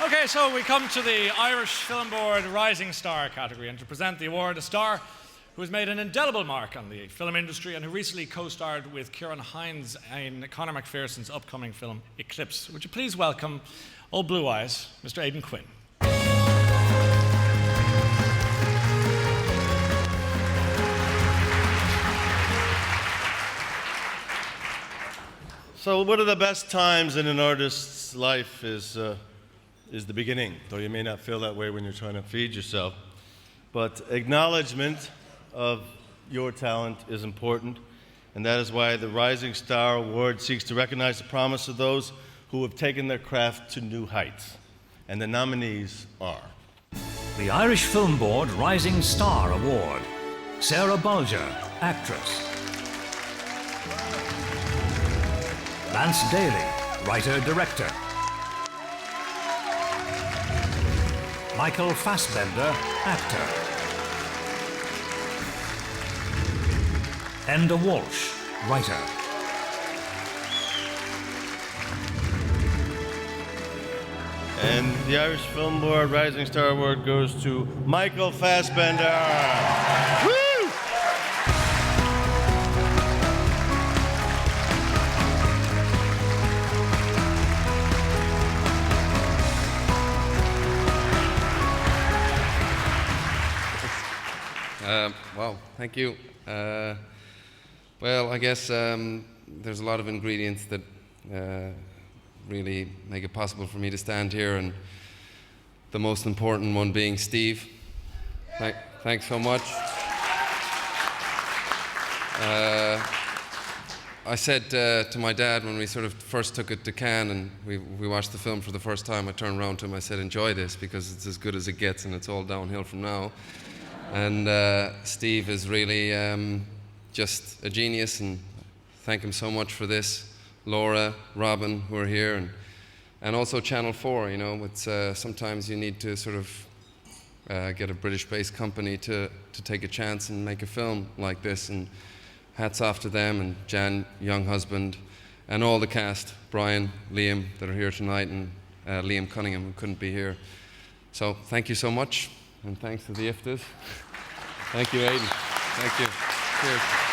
Okay, so we come to the Irish Film Board Rising Star category, and to present the award, a star who has made an indelible mark on the film industry and who recently co-starred with Ciarán Hinds in Conor McPherson's upcoming film Eclipse. Would you please welcome Old Blue Eyes, Mr. Aidan Quinn. So one of the best times in an artist's life is the beginning, though you may not feel that way when you're trying to feed yourself. But acknowledgement of your talent is important, and that is why the Rising Star Award seeks to recognize the promise of those who have taken their craft to new heights. And the nominees are the Irish Film Board Rising Star Award, Sarah BOLGER, actress. Lance DALY, writer-director. Michael Fassbender, actor. ENDA WALSH, writer. And the Irish Film Board Rising Star Award goes to Michael Fassbender. Woo! Well, thank you. Well, I guess there's a lot of ingredients that really make it possible for me to stand here, and the most important one being Steve. Thanks so much. I said to my dad when we sort of first took it to Cannes and we watched the film for the first time, I turned around to him, I said, enjoy this because it's as good as it gets and it's all downhill from now. And Steve is really just a genius, and thank him so much for this. Laura, Robin, who are here, and also Channel 4, you know, it's, sometimes you need to sort of get a British-based company to take a chance and make a film like this, and hats off to them, and Jan, young husband, and all the cast, Brian, Liam, that are here tonight, and Liam Cunningham, who couldn't be here. So thank you so much. And thanks to the IFTAs. Thank you, Aidan. Thank you. Cheers.